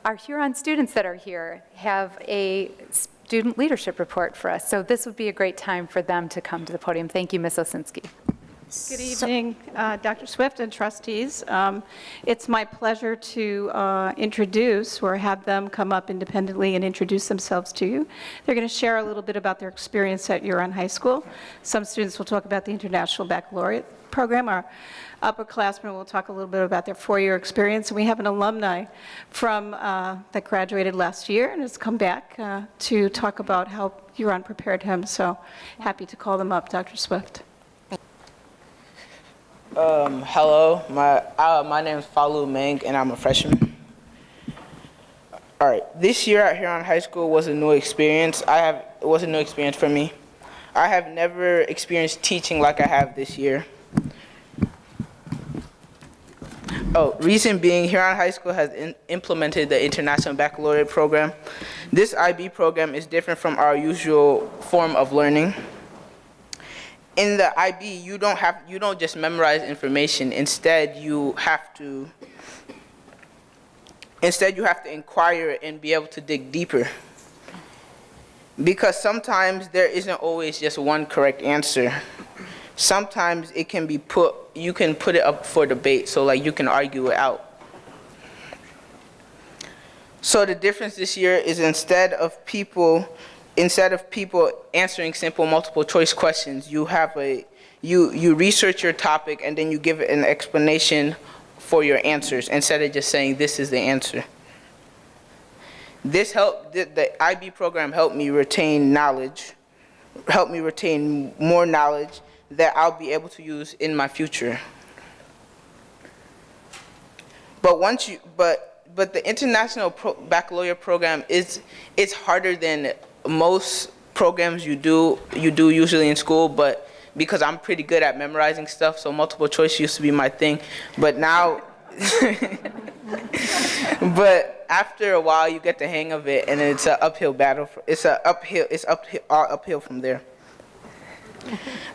our Huron students that are here have a student leadership report for us. So this would be a great time for them to come to the podium. Thank you, Ms. Osinski. Good evening, Dr. Swift and trustees. It's my pleasure to introduce or have them come up independently and introduce themselves to you. They're going to share a little bit about their experience at Huron High School. Some students will talk about the International Baccalaureate program. Our upperclassmen will talk a little bit about their four-year experience. And we have an alumni from that graduated last year and has come back to talk about how Huron prepared him. So happy to call them up. Dr. Swift. Hello, my name is Falu Meng, and I'm a freshman. All right, this year at Huron High School was a new experience. It was a new experience for me. I have never experienced teaching like I have this year. Reason being, Huron High School has implemented the International Baccalaureate program. This IB program is different from our usual form of learning. In the IB, you don't just memorize information. Instead, you have to inquire and be able to dig deeper. Because sometimes there isn't always just one correct answer. Sometimes it can be you can put it up for debate, so like you can argue it out. So the difference this year is instead of people answering simple multiple choice questions, you research your topic and then you give it an explanation for your answers instead of just saying this is the answer. The IB program helped me retain more knowledge that I'll be able to use in my future. But the International Baccalaureate program it's harder than most programs you do usually in school, but because I'm pretty good at memorizing stuff, so multiple choice used to be my thing, but now but after a while you get the hang of it, and it's an uphill battle. It's all uphill from there.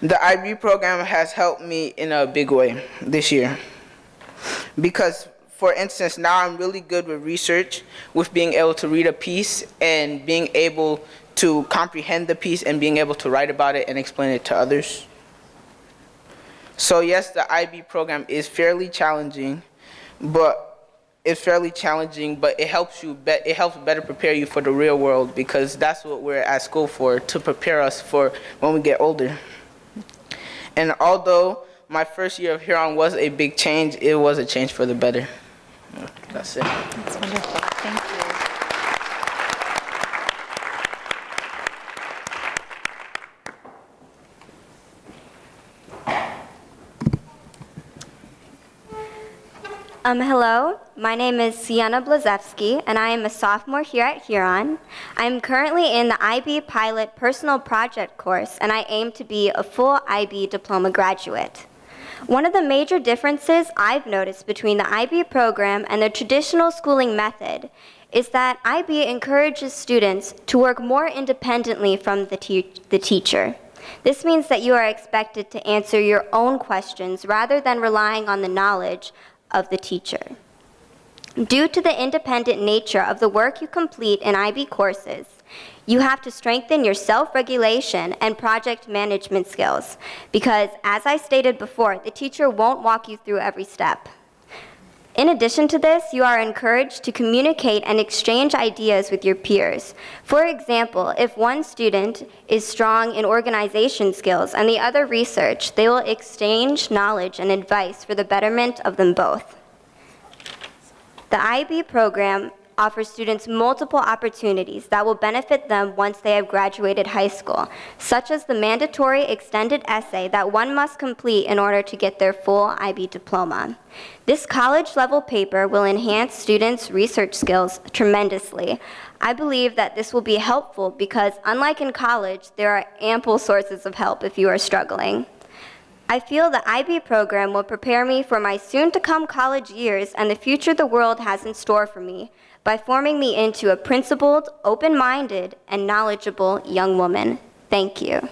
The IB program has helped me in a big way this year because, for instance, now I'm really good with research, with being able to read a piece and being able to comprehend the piece and being able to write about it and explain it to others. So yes, the IB program is fairly challenging, but it helps better prepare you for the real world, because that's what we're at school for, to prepare us for when we get older. And although my first year of Huron was a big change, it was a change for the better. That's it. That's wonderful. Thank you. Hello, my name is Sienna Blazewski, and I am a sophomore here at Huron. I'm currently in the IB Pilot Personal Project course, and I aim to be a full IB diploma graduate. One of the major differences I've noticed between the IB program and the traditional schooling method is that IB encourages students to work more independently from the teacher. This means that you are expected to answer your own questions rather than relying on the knowledge of the teacher. Due to the independent nature of the work you complete in IB courses, you have to strengthen your self-regulation and project management skills because, as I stated before, the teacher won't walk you through every step. In addition to this, you are encouraged to communicate and exchange ideas with your peers. For example, if one student is strong in organization skills and the other research, they will exchange knowledge and advice for the betterment of them both. The IB program offers students multiple opportunities that will benefit them once they have graduated high school, such as the mandatory extended essay that one must complete in order to get their full IB diploma. This college-level paper will enhance students' research skills tremendously. I believe that this will be helpful because, unlike in college, there are ample sources of help if you are struggling. I feel the IB program will prepare me for my soon-to-come college years and the future the world has in store for me by forming me into a principled, open-minded, and knowledgeable young woman. Thank you.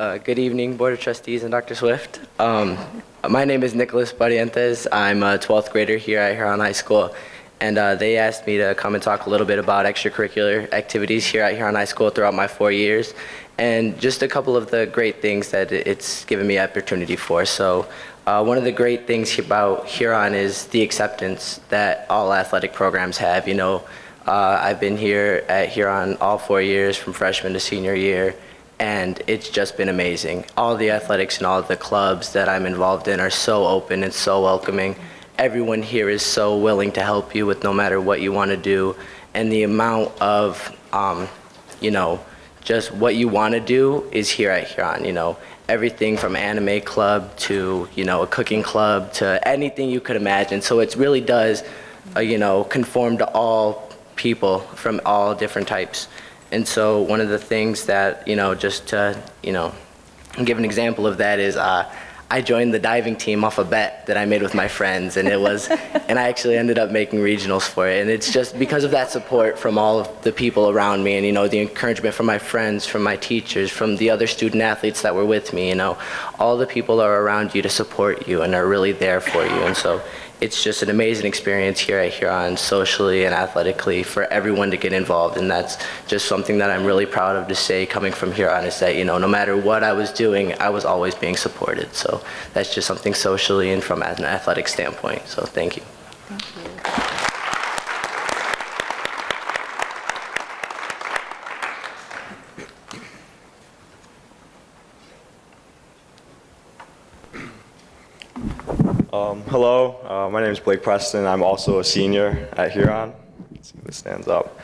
Good evening, Board of Trustees and Dr. Swift. My name is Nicolas Baudin. I'm a 12th grader here at Huron High School, and they asked me to come and talk a little bit about extracurricular activities here at Huron High School throughout my 4 years, and just a couple of the great things that it's given me opportunity for. So one of the great things about Huron is the acceptance that all athletic programs have. You know, I've been here at Huron all 4 years, from freshman to senior year, and it's just been amazing. All the athletics and all the clubs that I'm involved in are so open and so welcoming. Everyone here is so willing to help you with no matter what you want to do, and the amount of, you know, just what you want to do is here at Huron. You know, everything from anime club to, you know, a cooking club to anything you could imagine. So it really does, you know, conform to all people from all different types. And so one of the things that, you know, just to, you know, give an example of that is I joined the diving team off a bet that I made with my friends, and and I actually ended up making regionals for it. And it's just because of that support from all of the people around me, and, you know, the encouragement from my friends, from my teachers, from the other student athletes that were with me, you know, all the people are around you to support you and are really there for you. And so it's just an amazing experience here at Huron, socially and athletically, for everyone to get involved. And that's just something that I'm really proud of to say coming from Huron, is that, you know, no matter what I was doing, I was always being supported. So that's just something socially and from an athletic standpoint. So thank you. Thank you. Hello, my name is Blake Preston. I'm also a senior at Huron. Let's see if this stands up.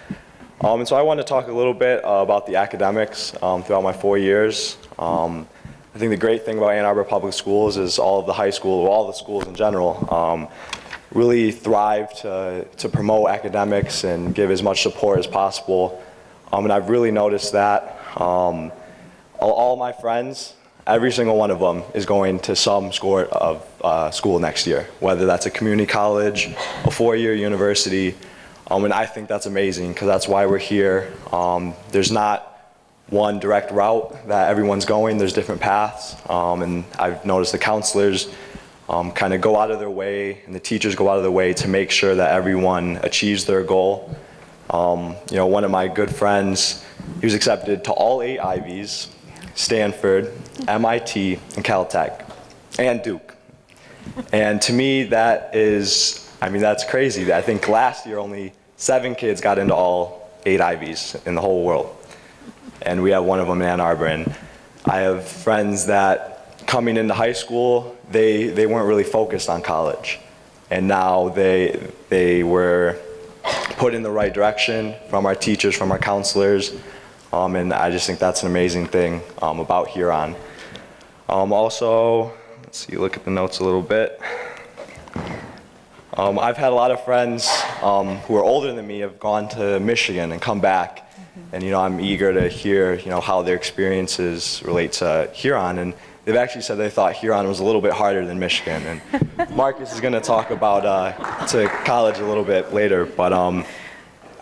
And so I want to talk a little bit about the academics throughout my 4 years. I think the great thing about Ann Arbor Public Schools is all of the high school, or all the schools in general, really thrive to promote academics and give as much support as possible. And I've really noticed that all my friends, every single one of them is going to some sort of school next year, whether that's a community college, a 4-year university, and I think that's amazing, because that's why we're here. There's not one direct route that everyone's going, there's different paths, and I've noticed the counselors kind of go out of their way, and the teachers go out of their way to make sure that everyone achieves their goal. You know, one of my good friends, he was accepted to all 8 Ivies, Stanford, MIT, and Caltech, and Duke. And to me, that is, I mean, that's crazy. I think last year only 7 kids got into all 8 Ivies in the whole world. And we have one of them in Ann Arbor. And I have friends that coming into high school, they weren't really focused on college. And now they were put in the right direction from our teachers, from our counselors. And I just think that's an amazing thing about Huron. Also, let's see, look at the notes a little bit. I've had a lot of friends who are older than me have gone to Michigan and come back. And, you know, I'm eager to hear, you know, how their experiences relate to Huron. And they've actually said they thought Huron was a little bit harder than Michigan. And Marcus is going to talk about to college a little bit later. But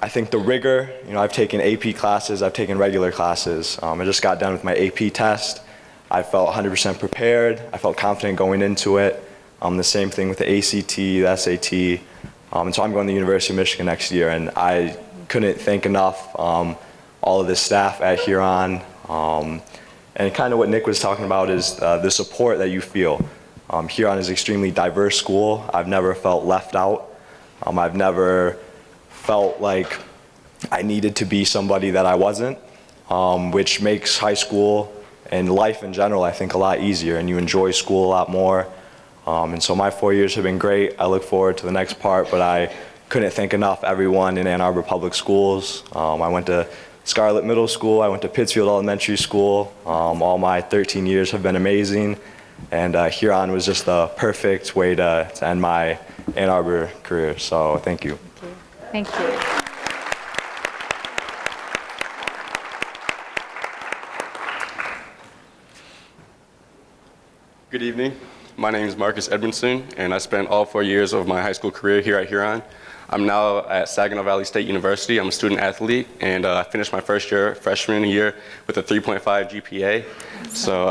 I think the rigor, you know, I've taken AP classes, I've taken regular classes. I just got done with my AP test. I felt 100% prepared. I felt confident going into it. The same thing with the ACT, the SAT. And so I'm going to the University of Michigan next year, and I couldn't thank enough all of the staff at Huron. And kind of what Nick was talking about is the support that you feel. Huron is an extremely diverse school. I've never felt left out. I've never felt like I needed to be somebody that I wasn't, which makes high school and life in general, I think, a lot easier, and you enjoy school a lot more. And so my 4 years have been great. I look forward to the next part, but I couldn't thank enough everyone in Ann Arbor Public Schools. I went to Scarlett Middle School, I went to Pittsfield Elementary School. All my 13 years have been amazing, and Huron was just the perfect way to end my Ann Arbor career, so thank you. Thank you. Good evening. My name is Marcus Edmondson, and I spent all 4 years of my high school career here at Huron. I'm now at Saginaw Valley State University. I'm a student athlete, and I finished my freshman year with a 3.5 GPA. So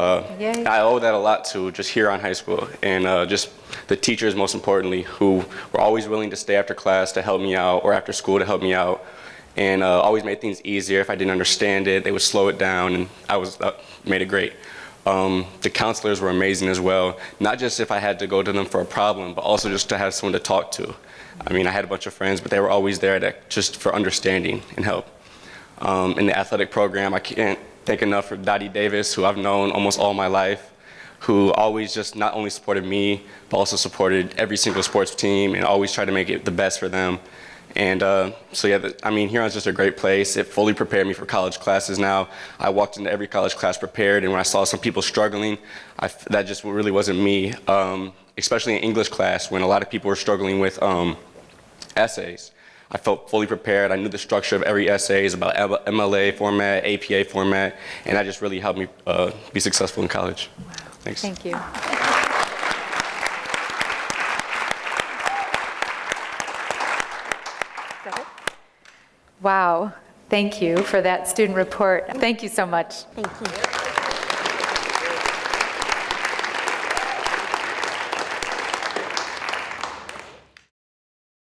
I owe that a lot to just Huron High School, and just the teachers, most importantly, who were always willing to stay after class to help me out, or after school to help me out, and always made things easier. If I didn't understand it, they would slow it down, and made it great. The counselors were amazing as well, not just if I had to go to them for a problem, but also just to have someone to talk to. I mean, I had a bunch of friends, but they were always there just for understanding and help. In the athletic program, I can't thank enough for Dottie Davis, who I've known almost all my life, who always just not only supported me, but also supported every single sports team and always tried to make it the best for them. And so yeah, I mean, Huron's just a great place. It fully prepared me for college classes now. I walked into every college class prepared, and when I saw some people struggling, that just really wasn't me, especially in English class when a lot of people were struggling with essays. I felt fully prepared. I knew the structure of every essay is about MLA format, APA format, and that just really helped me be successful in college. Wow. Thanks. Thank you. Wow, thank you for that student report. Thank you so much. Thank you.